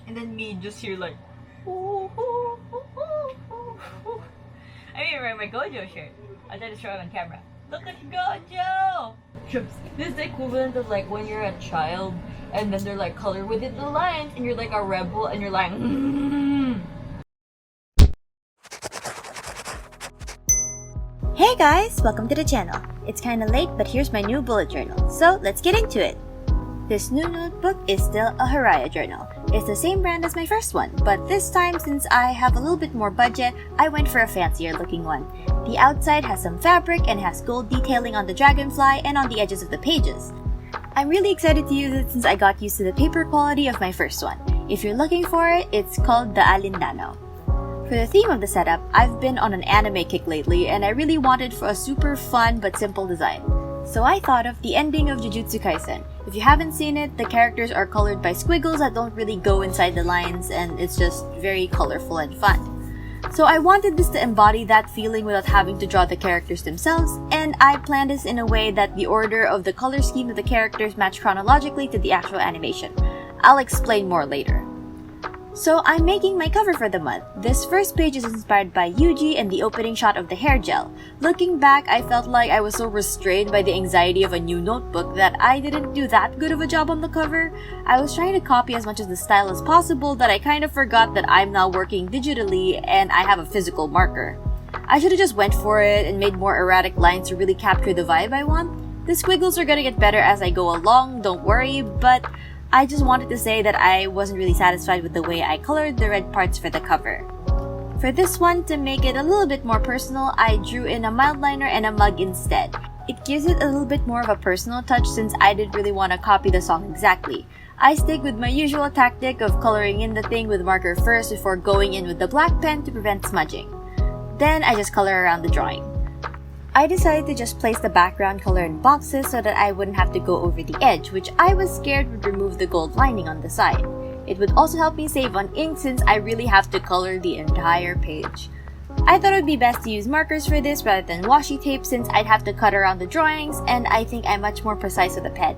And then me just here like, ooh, ooh, ooh, ooh, ooh. I mean, wearing my Gojo shirt. I'll try to show it on camera. Look at Gojo! This is the equivalent of like when you're a child and then they're like color within the lines and you're like a rebel and you're like, Hey guys! Welcome to the channel. It's kinda late, but here's my new bullet journal. So let's get into it! This new notebook is still a Haraya journal. It's the same brand as my first one, but this time since I have a little bit more budget, I went for a fancier looking one. The outside has some fabric and has gold detailing on the dragonfly and on the edges of the pages. I'm really excited to use it since I got used to the paper quality of my first one. If you're looking for it, it's called the Alindano. For the theme of the setup, I've been on an anime kick lately and I really wanted for a super fun but simple design. So I thought of the ending of Jujutsu Kaisen. If you haven't seen it, the characters are colored by squiggles that don't really go inside the lines and it's just very colorful and fun. So I wanted this to embody that feeling without having to draw the characters themselves, and I planned this in a way that the order of the color scheme of the characters match chronologically to the actual animation. I'll explain more later. So I'm making my cover for the month. This first page is inspired by Yuji and the opening shot of the hair gel. Looking back, I felt like I was so restrained by the anxiety of a new notebook that I didn't do that good of a job on the cover. I was trying to copy as much of the style as possible that I kind of forgot that I'm now working digitally and I have a physical marker. I should have just went for it and made more erratic lines to really capture the vibe I want. The squiggles are gonna get better as I go along, don't worry, but I just wanted to say that I wasn't really satisfied with the way I colored the red parts for the cover. For this one, to make it a little bit more personal, I drew in a mild liner and a mug instead. It gives it a little bit more of a personal touch since I didn't really want to copy the song exactly. I stick with my usual tactic of coloring in the thing with marker first before going in with the black pen to prevent smudging. Then I just color around the drawing. I decided to just place the background color in boxes so that I wouldn't have to go over the edge, which I was scared would remove the gold lining on the side. It would also help me save on ink since I really have to color the entire page. I thought it would be best to use markers for this rather than washi tape since I'd have to cut around the drawings and I think I'm much more precise with a pen.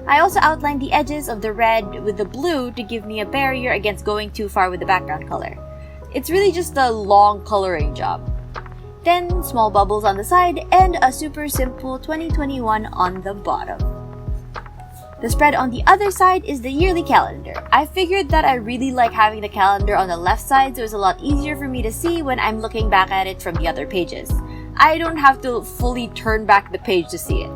I also outlined the edges of the red with the blue to give me a barrier against going too far with the background color. It's really just a long coloring job. Then small bubbles on the side, and a super simple 2021 on the bottom. The spread on the other side is the yearly calendar. I figured that I really like having the calendar on the left side so it's a lot easier for me to see when I'm looking back at it from the other pages. I don't have to fully turn back the page to see it.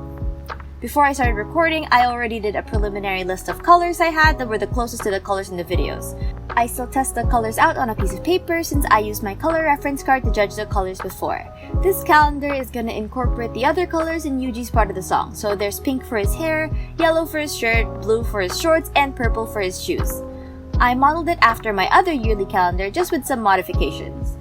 Before I started recording, I already did a preliminary list of colors I had that were the closest to the colors in the videos. I still test the colors out on a piece of paper since I used my color reference card to judge the colors before. This calendar is gonna incorporate the other colors in Yuji's part of the song, so there's pink for his hair, yellow for his shirt, blue for his shorts, and purple for his shoes. I modeled it after my other yearly calendar just with some modifications.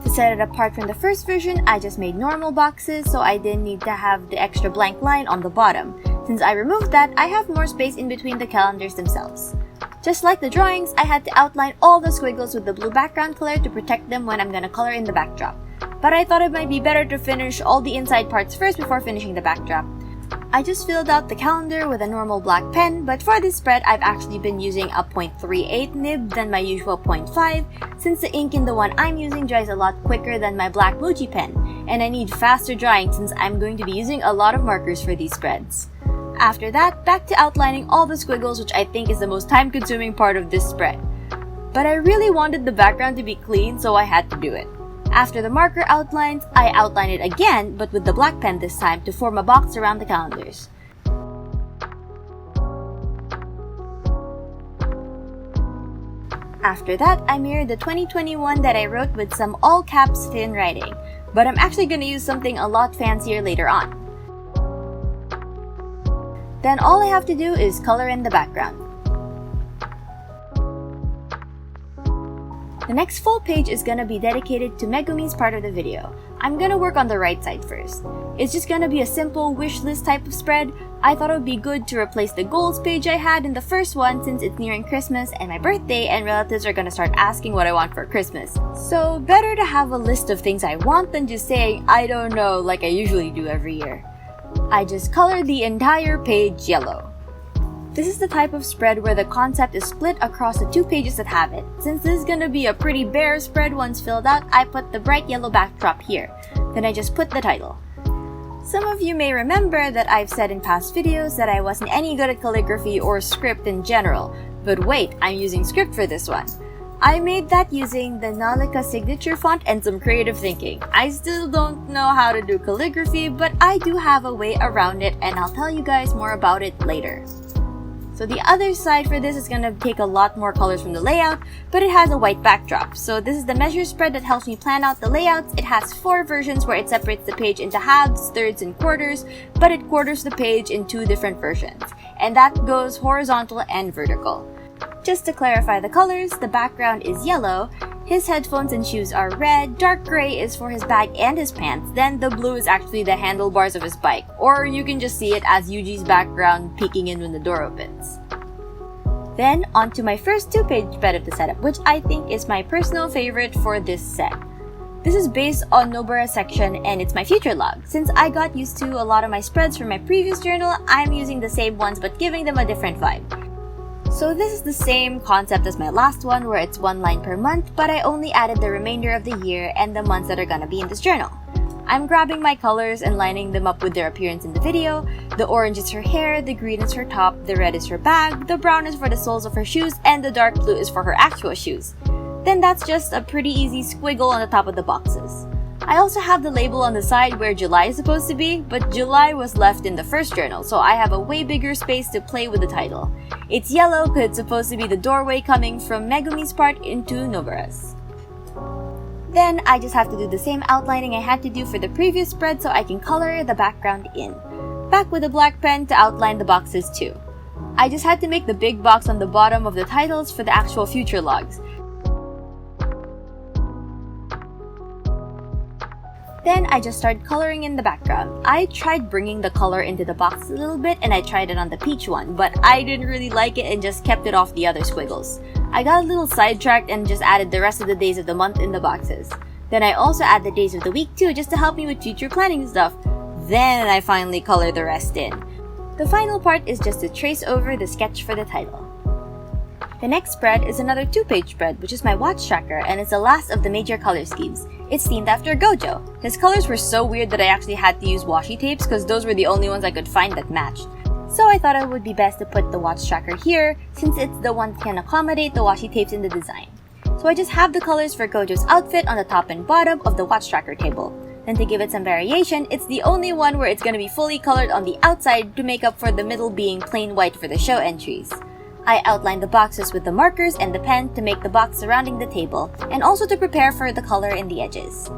To set it apart from the first version, I just made normal boxes so I didn't need to have the extra blank line on the bottom. Since I removed that, I have more space in between the calendars themselves. Just like the drawings, I had to outline all the squiggles with the blue background color to protect them when I'm gonna color in the backdrop. But I thought it might be better to finish all the inside parts first before finishing the backdrop. I just filled out the calendar with a normal black pen, but for this spread, I've actually been using a 0.38 nib than my usual 0.5 since the ink in the one I'm using dries a lot quicker than my black Muji pen, and I need faster drying since I'm going to be using a lot of markers for these spreads. After that, back to outlining all the squiggles, which I think is the most time-consuming part of this spread. But I really wanted the background to be clean, so I had to do it. After the marker outlines, I outline it again, but with the black pen this time to form a box around the calendars. After that, I mirrored the 2021 that I wrote with some all-caps thin writing, but I'm actually gonna use something a lot fancier later on. Then all I have to do is color in the background. The next full page is gonna be dedicated to Megumi's part of the video. I'm gonna work on the right side first. It's just gonna be a simple wish list type of spread. I thought it would be good to replace the goals page I had in the first one since it's nearing Christmas and my birthday and relatives are gonna start asking what I want for Christmas. So better to have a list of things I want than just saying I don't know like I usually do every year. I just colored the entire page yellow. This is the type of spread where the concept is split across the 2 pages that have it. Since this is gonna be a pretty bare spread once filled out, I put the bright yellow backdrop here. Then I just put the title. Some of you may remember that I've said in past videos that I wasn't any good at calligraphy or script in general. But wait, I'm using script for this one. I made that using the Nalika signature font and some creative thinking. I still don't know how to do calligraphy, but I do have a way around it and I'll tell you guys more about it later. So the other side for this is gonna take a lot more colors from the layout, but it has a white backdrop. So this is the measure spread that helps me plan out the layouts. It has 4 versions where it separates the page into halves, thirds, and quarters, but it quarters the page in 2 different versions. And that goes horizontal and vertical. Just to clarify the colors, the background is yellow, his headphones and shoes are red, dark gray is for his bag and his pants, then the blue is actually the handlebars of his bike, or you can just see it as Yuji's background peeking in when the door opens. Then, onto my first 2-page spread of the setup, which I think is my personal favorite for this set. This is based on Nobara's section and it's my future log. Since I got used to a lot of my spreads from my previous journal, I'm using the same ones but giving them a different vibe. So this is the same concept as my last one where it's 1 line per month, but I only added the remainder of the year and the months that are gonna be in this journal. I'm grabbing my colors and lining them up with their appearance in the video. The orange is her hair, the green is her top, the red is her bag, the brown is for the soles of her shoes, and the dark blue is for her actual shoes. Then that's just a pretty easy squiggle on the top of the boxes. I also have the label on the side where July is supposed to be, but July was left in the first journal, so I have a way bigger space to play with the title. It's yellow because it's supposed to be the doorway coming from Megumi's part into Nobara's. Then I just have to do the same outlining I had to do for the previous spread so I can color the background in. Back with a black pen to outline the boxes too. I just had to make the big box on the bottom of the titles for the actual future logs. Then I just started coloring in the background. I tried bringing the color into the box a little bit and I tried it on the peach one, but I didn't really like it and just kept it off the other squiggles. I got a little sidetracked and just added the rest of the days of the month in the boxes. Then I also add the days of the week too, just to help me with future planning stuff. Then I finally color the rest in. The final part is just to trace over the sketch for the title. The next spread is another 2-page spread, which is my watch tracker, and it's the last of the major color schemes. It's themed after Gojo. His colors were so weird that I actually had to use washi tapes because those were the only ones I could find that matched. So I thought it would be best to put the watch tracker here, since it's the one that can accommodate the washi tapes in the design. So I just have the colors for Gojo's outfit on the top and bottom of the watch tracker table. Then to give it some variation, it's the only one where it's gonna be fully colored on the outside to make up for the middle being plain white for the show entries. I outlined the boxes with the markers and the pen to make the box surrounding the table, and also to prepare for the color in the edges.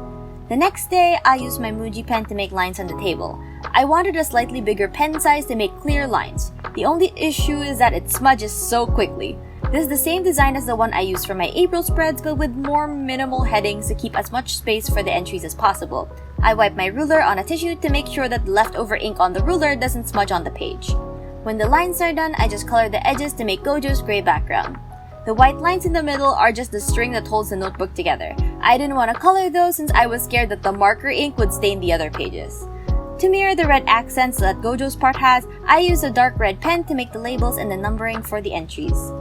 The next day, I used my Muji pen to make lines on the table. I wanted a slightly bigger pen size to make clear lines. The only issue is that it smudges so quickly. This is the same design as the one I used for my April spreads, but with more minimal headings to keep as much space for the entries as possible. I wipe my ruler on a tissue to make sure that the leftover ink on the ruler doesn't smudge on the page. When the lines are done, I just color the edges to make Gojo's gray background. The white lines in the middle are just the string that holds the notebook together. I didn't want to color those since I was scared that the marker ink would stain the other pages. To mirror the red accents that Gojo's part has, I used a dark red pen to make the labels and the numbering for the entries.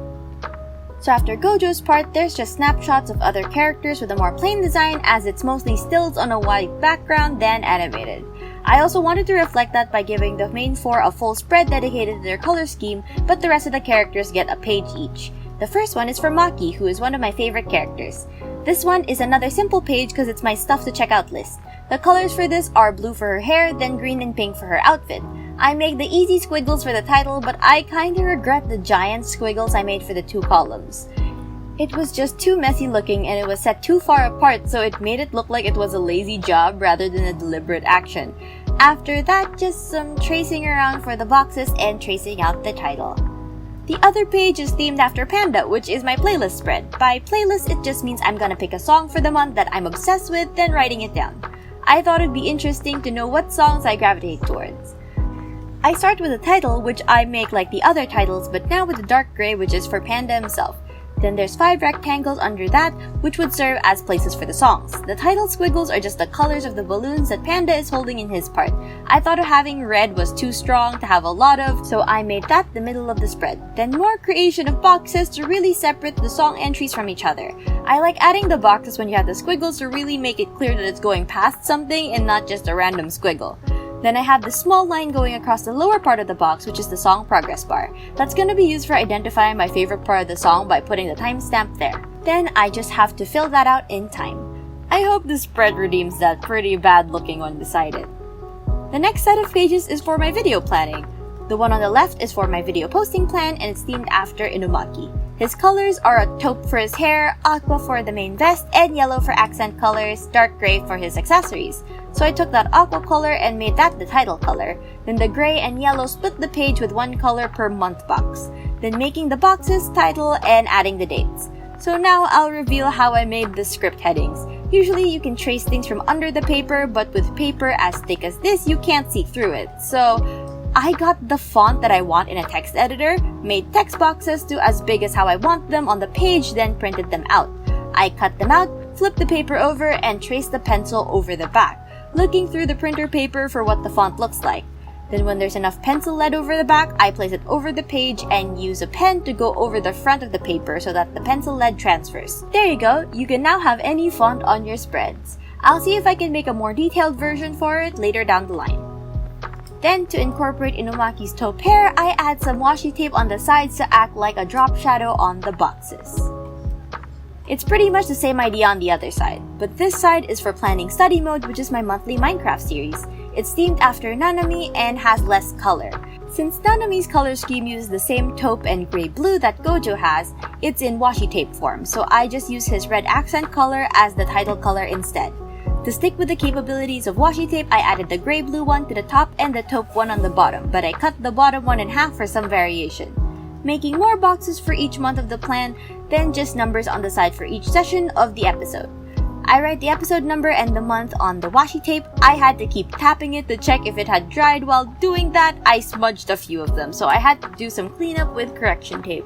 So after Gojo's part, there's just snapshots of other characters with a more plain design as it's mostly stills on a white background than animated. I also wanted to reflect that by giving the main 4 a full spread dedicated to their color scheme, but the rest of the characters get a page each. The first one is for Maki, who is one of my favorite characters. This one is another simple page because it's my stuff to check out list. The colors for this are blue for her hair, then green and pink for her outfit. I made the easy squiggles for the title, but I kinda regret the giant squiggles I made for the 2 columns. It was just too messy looking and it was set too far apart, so it made it look like it was a lazy job rather than a deliberate action. After that, just some tracing around for the boxes and tracing out the title. The other page is themed after Panda, which is my playlist spread. By playlist, it just means I'm gonna pick a song for the month that I'm obsessed with, then writing it down. I thought it'd be interesting to know what songs I gravitate towards. I start with the title, which I make like the other titles, but now with the dark gray, which is for Panda himself. Then there's 5 rectangles under that, which would serve as places for the songs. The title squiggles are just the colors of the balloons that Panda is holding in his part. I thought having red was too strong to have a lot of, so I made that the middle of the spread. Then more creation of boxes to really separate the song entries from each other. I like adding the boxes when you have the squiggles to really make it clear that it's going past something and not just a random squiggle. Then I have the small line going across the lower part of the box, which is the song progress bar. That's gonna be used for identifying my favorite part of the song by putting the timestamp there. Then I just have to fill that out in time. I hope the spread redeems that pretty bad looking one beside it. The next set of pages is for my video planning. The one on the left is for my video posting plan and it's themed after Inumaki. His colors are a taupe for his hair, aqua for the main vest, and yellow for accent colors, dark gray for his accessories. So I took that aqua color and made that the title color. Then the gray and yellow split the page with 1 color per month box. Then making the boxes, title, and adding the dates. So now I'll reveal how I made the script headings. Usually you can trace things from under the paper, but with paper as thick as this, you can't see through it. So I got the font that I want in a text editor, made text boxes to as big as how I want them on the page, then printed them out. I cut them out, flipped the paper over, and traced the pencil over the back, looking through the printer paper for what the font looks like. Then when there's enough pencil lead over the back, I place it over the page and use a pen to go over the front of the paper so that the pencil lead transfers. There you go, you can now have any font on your spreads. I'll see if I can make a more detailed version for it later down the line. Then, to incorporate Inumaki's taupe hair, I add some washi tape on the sides to act like a drop shadow on the boxes. It's pretty much the same idea on the other side, but this side is for planning study mode, which is my monthly Minecraft series. It's themed after Nanami and has less color. Since Nanami's color scheme uses the same taupe and gray-blue that Gojo has, it's in washi tape form, so I just use his red accent color as the title color instead. To stick with the capabilities of washi tape, I added the gray-blue one to the top and the taupe one on the bottom, but I cut the bottom one in half for some variation. Making more boxes for each month of the plan, then just numbers on the side for each session of the episode. I write the episode number and the month on the washi tape. I had to keep tapping it to check if it had dried. While doing that, I smudged a few of them, so I had to do some cleanup with correction tape.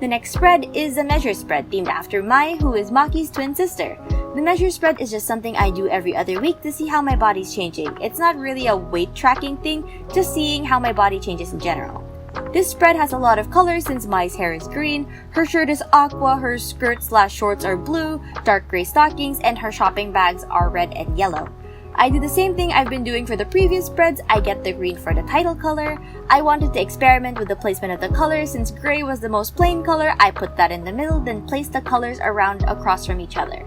The next spread is a measure spread themed after Mai, who is Maki's twin sister. The measure spread is just something I do every other week to see how my body's changing. It's not really a weight tracking thing, just seeing how my body changes in general. This spread has a lot of colors since Mai's hair is green, her shirt is aqua, her skirt/shorts are blue, dark gray stockings, and her shopping bags are red and yellow. I do the same thing I've been doing for the previous spreads. I get the green for the title color. I wanted to experiment with the placement of the colors. Since gray was the most plain color, I put that in the middle, then placed the colors around across from each other.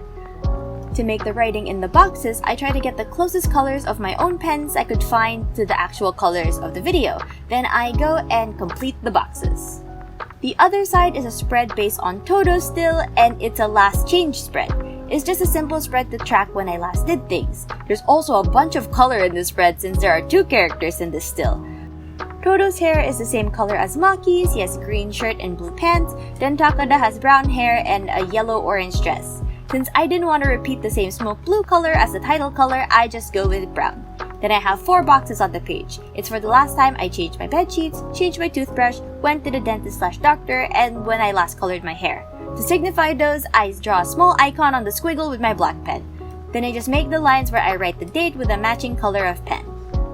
To make the writing in the boxes, I try to get the closest colors of my own pens I could find to the actual colors of the video. Then I go and complete the boxes. The other side is a spread based on Todo still, and it's a last change spread. It's just a simple spread to track when I last did things. There's also a bunch of color in this spread since there are 2 characters in this still. Todo's hair is the same color as Maki's. He has green shirt and blue pants. Then Takada has brown hair and a yellow-orange dress. Since I didn't want to repeat the same smoke blue color as the title color, I just go with brown. Then I have 4 boxes on the page. It's for the last time I changed my bed sheets, changed my toothbrush, went to the dentist/doctor, and when I last colored my hair. To signify those, I draw a small icon on the squiggle with my black pen. Then I just make the lines where I write the date with a matching color of pen.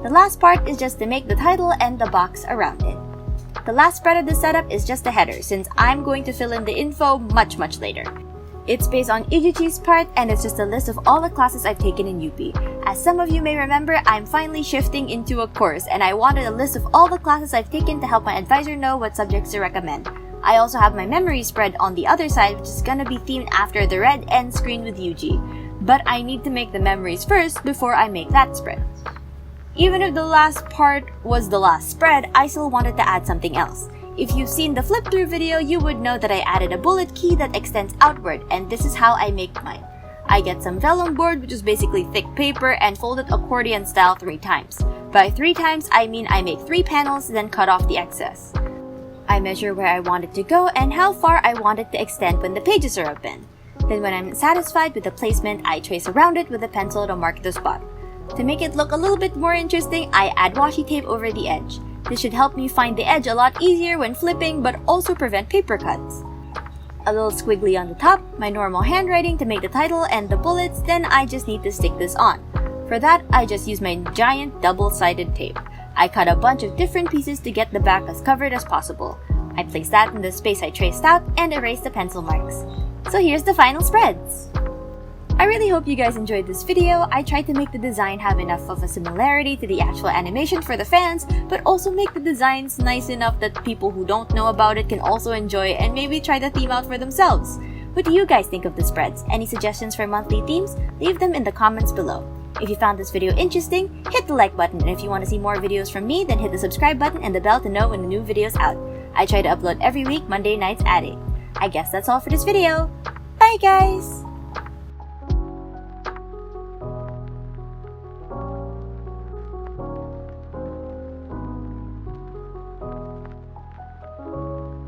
The last part is just to make the title and the box around it. The last spread of this setup is just a header, since I'm going to fill in the info much later. It's based on Ijichi's part, and it's just a list of all the classes I've taken in UP. As some of you may remember, I'm finally shifting into a course, and I wanted a list of all the classes I've taken to help my advisor know what subjects to recommend. I also have my memory spread on the other side, which is gonna be themed after the red end screen with Yuji. But I need to make the memories first before I make that spread. Even if the last part was the last spread, I still wanted to add something else. If you've seen the flip through video, you would know that I added a bullet key that extends outward, and this is how I make mine. I get some vellum board, which is basically thick paper, and fold it accordion style 3 times. By 3 times, I mean I make 3 panels, then cut off the excess. I measure where I want it to go and how far I want it to extend when the pages are open. Then when I'm satisfied with the placement, I trace around it with a pencil to mark the spot. To make it look a little bit more interesting, I add washi tape over the edge. This should help me find the edge a lot easier when flipping, but also prevent paper cuts. a little squiggly on the top, my normal handwriting to make the title, and the bullets, then I just need to stick this on. For that, I just use my giant double-sided tape. I cut a bunch of different pieces to get the back as covered as possible. I place that in the space I traced out and erase the pencil marks. So here's the final spreads! I really hope you guys enjoyed this video. I tried to make the design have enough of a similarity to the actual animation for the fans, but also make the designs nice enough that people who don't know about it can also enjoy and maybe try the theme out for themselves. What do you guys think of the spreads? Any suggestions for monthly themes? Leave them in the comments below. If you found this video interesting, hit the like button, and if you want to see more videos from me, then hit the subscribe button and the bell to know when the new video's out. I try to upload every week, Monday nights at 8. I guess that's all for this video. Bye guys!